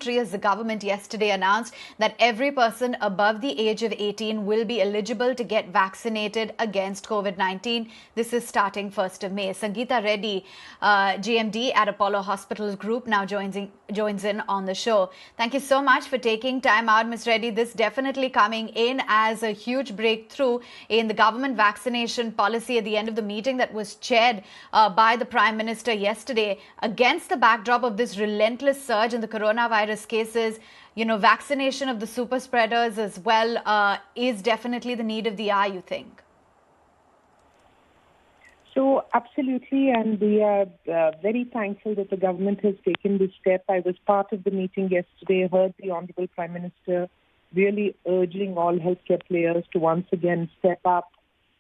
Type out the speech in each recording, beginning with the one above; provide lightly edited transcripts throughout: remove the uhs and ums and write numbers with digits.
As the government yesterday announced that every person above the age of 18 will be eligible to get vaccinated against COVID-19. This is starting 1st of May. Sangita Reddy, GMD at Apollo Hospitals Group, now joins in on the show. Thank you so much for taking time out, Ms. Reddy. This definitely coming in as a huge breakthrough in the government vaccination policy at the end of the meeting that was chaired by the Prime Minister yesterday. Against the backdrop of this relentless surge in the coronavirus cases, vaccination of the super spreaders as well is definitely the need of the hour, you think? So absolutely, and we are very thankful that the government has taken this step. I was part of the meeting yesterday, heard the Honorable Prime Minister really urging all healthcare players to once again step up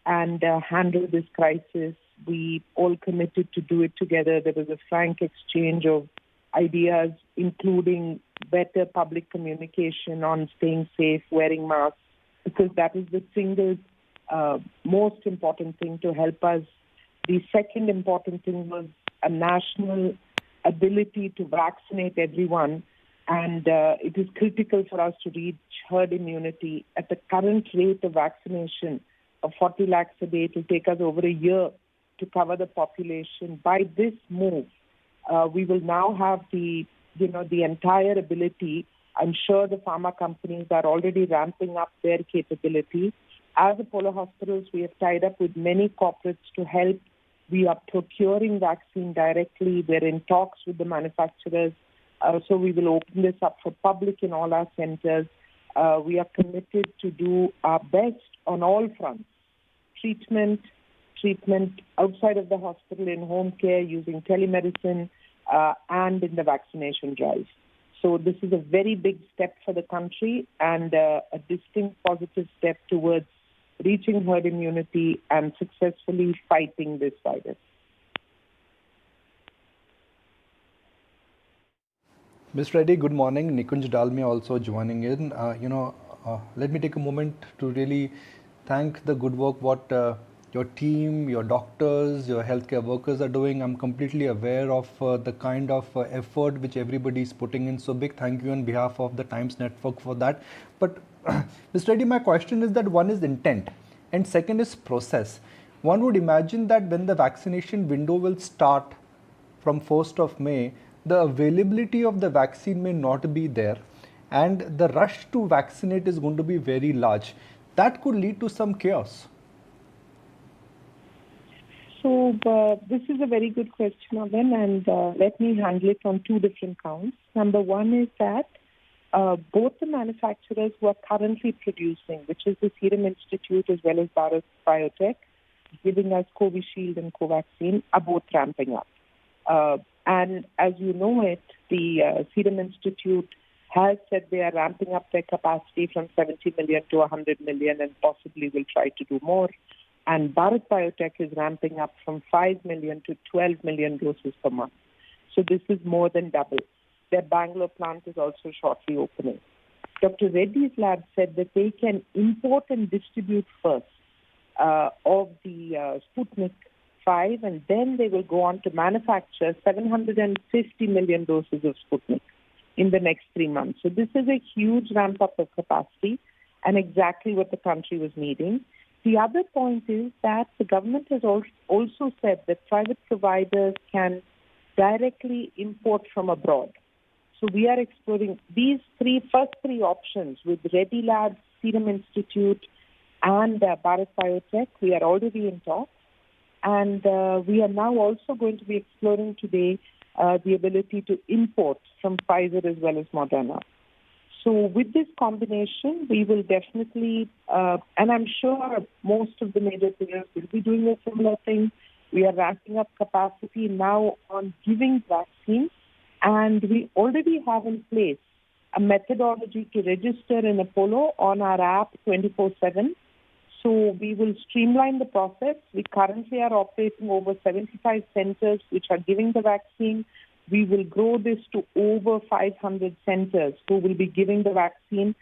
and handle this crisis. We all committed to do it together. There was a frank exchange of ideas, including better public communication on staying safe, wearing masks, because that is the single most important thing to help us. The second important thing was a national ability to vaccinate everyone, and it is critical for us to reach herd immunity. At the current rate of vaccination of 40 lakhs a day, it will take us over a year to cover the population. By this move, we will now have the entire ability. I'm sure the pharma companies are already ramping up their capability. As Apollo Hospitals, we have tied up with many corporates to help. We are procuring vaccine directly. We're in talks with the manufacturers. So we will open this up for public in all our centers. We are committed to do our best on all fronts. Treatment outside of the hospital, in home care, using telemedicine, and in the vaccination drive. So this is a very big step for the country and a distinct positive step towards reaching herd immunity and successfully fighting this virus. Ms. Reddy, good morning. Nikunj Dalmia also joining in. Let me take a moment to really thank the good work what your team, your doctors, your healthcare workers are doing. I'm completely aware of the kind of effort which everybody is putting in. So big thank you on behalf of the Times Network for that. But Mr. Reddy, my question is that one is intent and second is process. One would imagine that when the vaccination window will start from 1st of May, the availability of the vaccine may not be there and the rush to vaccinate is going to be very large. That could lead to some chaos. So this is a very good question, Avan, and let me handle it on two different counts. Number one is that both the manufacturers who are currently producing, which is the Serum Institute as well as Bharat Biotech, giving us Covishield and Covaxin, are both ramping up. And as you know it, the Serum Institute has said they are ramping up their capacity from 70 million to 100 million and possibly will try to do more. And Bharat Biotech is ramping up from 5 million to 12 million doses per month. So this is more than double. Their Bangalore plant is also shortly opening. Dr. Reddy's lab said that they can import and distribute first of the Sputnik 5, and then they will go on to manufacture 750 million doses of Sputnik in the next 3 months. So this is a huge ramp-up of capacity and exactly what the country was needing. The other point is that the government has also said that private providers can directly import from abroad. So we are exploring these first three options with Reddy Labs, Serum Institute, and Bharat Biotech. We are already in talks. And we are now also going to be exploring today the ability to import from Pfizer as well as Moderna. So with this combination, we will definitely, and I'm sure most of the major players will be doing a similar thing. We are ramping up capacity now on giving vaccines, and we already have in place a methodology to register in Apollo on our app 24/7. So we will streamline the process. We currently are operating over 75 centers which are giving the vaccine. We will grow this to over 500 centers who will be giving the vaccine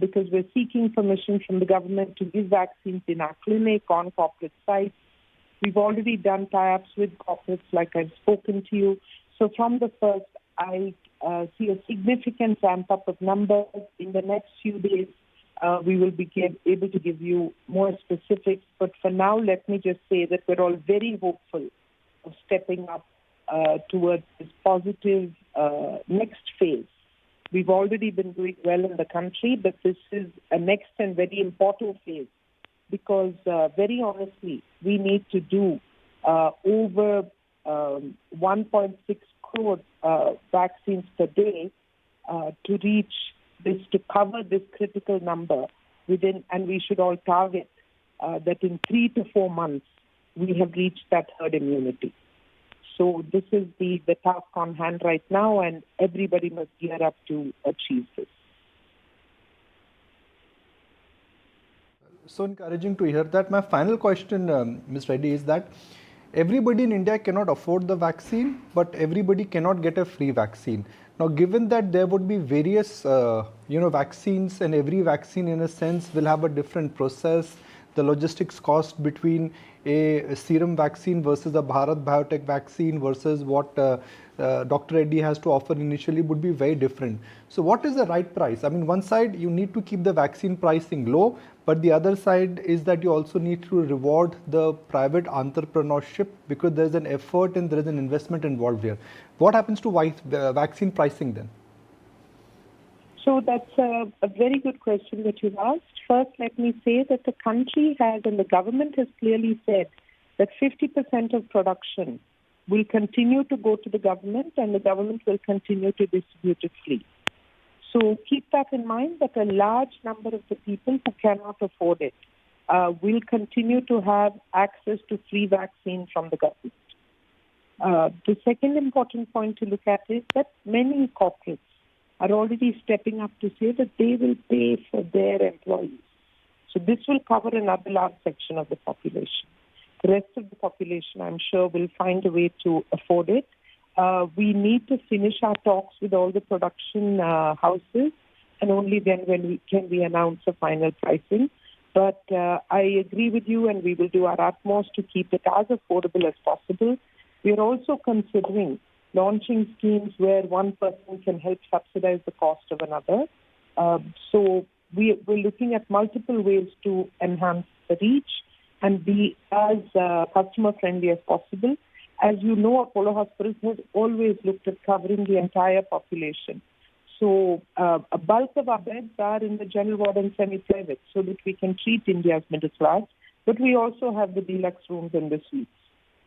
because we're seeking permission from the government to give vaccines in our clinic, on corporate sites. We've already done tie-ups with corporates like I've spoken to you. So from the first, I see a significant ramp up of numbers. In the next few days, we will be able to give you more specifics. But for now, let me just say that we're all very hopeful of stepping up towards this positive next phase. We've already been doing well in the country, but this is a next and very important phase because, very honestly, we need to do over 1.6 crore vaccines per day to reach this, to cover this critical number within, and we should all target that in 3 to 4 months we have reached that herd immunity. So this is the task on hand right now, and everybody must gear up to achieve this. So encouraging to hear that. My final question, Ms. Reddy, is that everybody in India cannot afford the vaccine, but everybody cannot get a free vaccine. Now, given that there would be various, vaccines, and every vaccine, in a sense, will have a different process. The logistics cost between a Serum vaccine versus a Bharat Biotech vaccine versus what Dr. Reddy has to offer initially would be very different. So what is the right price? I mean, one side, you need to keep the vaccine pricing low, but the other side is that you also need to reward the private entrepreneurship because there's an effort and there is an investment involved here. What happens to vaccine pricing then? So that's a very good question that you've asked. First, let me say that the country has, and the government has clearly said that 50% of production will continue to go to the government and the government will continue to distribute it free. So keep that in mind, that a large number of the people who cannot afford it will continue to have access to free vaccine from the government. The second important point to look at is that many corporates are already stepping up to say that they will pay for their employees. So this will cover another large section of the population. The rest of the population, I'm sure, will find a way to afford it. We need to finish our talks with all the production houses, and only then can we announce a final pricing. But I agree with you, and we will do our utmost to keep it as affordable as possible. We are also considering launching schemes where one person can help subsidize the cost of another. So we're looking at multiple ways to enhance the reach and be as customer-friendly as possible. As you know, Apollo Hospitals has always looked at covering the entire population. So a bulk of our beds are in the general ward and semi-private so that we can treat India's middle class, but we also have the deluxe rooms and the suites.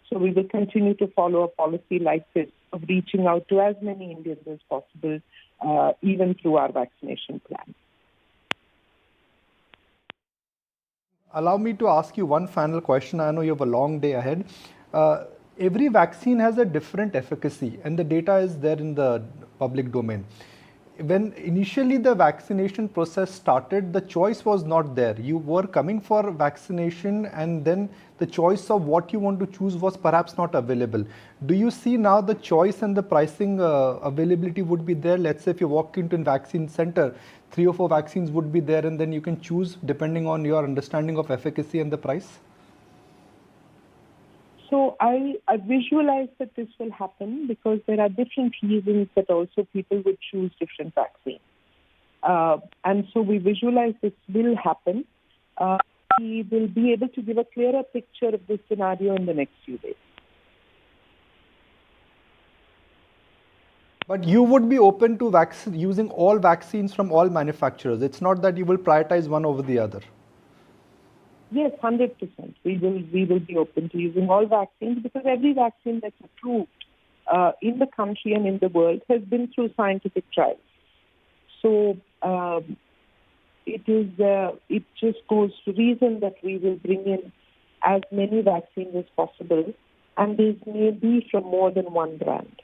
So we will continue to follow a policy like this of reaching out to as many Indians as possible, even through our vaccination plan. Allow me to ask you one final question. I know you have a long day ahead. Every vaccine has a different efficacy, and the data is there in the public domain. When initially the vaccination process started, the choice was not there. You were coming for vaccination, and then the choice of what you want to choose was perhaps not available. Do you see now the choice and the pricing availability would be there? Let's say if you walk into a vaccine center, 3 or 4 vaccines would be there, and then you can choose depending on your understanding of efficacy and the price? So I visualize that this will happen because there are different reasons that also people would choose different vaccines. And so we visualize this will happen. We will be able to give a clearer picture of this scenario in the next few days. But you would be open to using all vaccines from all manufacturers. It's not that you will prioritize one over the other. Yes, 100%. We will be open to using all vaccines because every vaccine that's approved in the country and in the world has been through scientific trials. So it just goes to reason that we will bring in as many vaccines as possible, and these may be from more than one brand.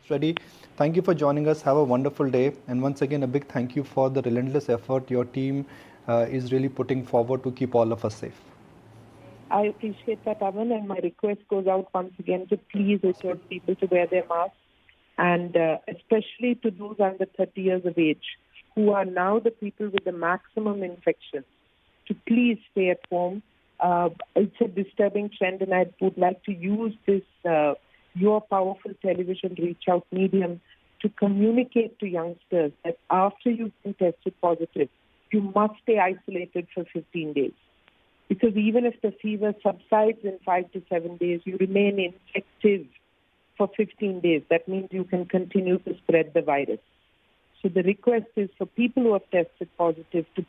Reddy, thank you for joining us. Have a wonderful day. And once again, a big thank you for the relentless effort your team is really putting forward to keep all of us safe. I appreciate that, Aman, and my request goes out once again to please urge people to wear their masks, and especially to those under 30 years of age who are now the people with the maximum infections, to please stay at home. It's a disturbing trend, and I would like to use this, your powerful television reach-out medium to communicate to youngsters that after you've been tested positive, you must stay isolated for 15 days. Because even if the fever subsides in 5 to 7 days, you remain infective for 15 days. That means you can continue to spread the virus. So the request is for people who have tested positive to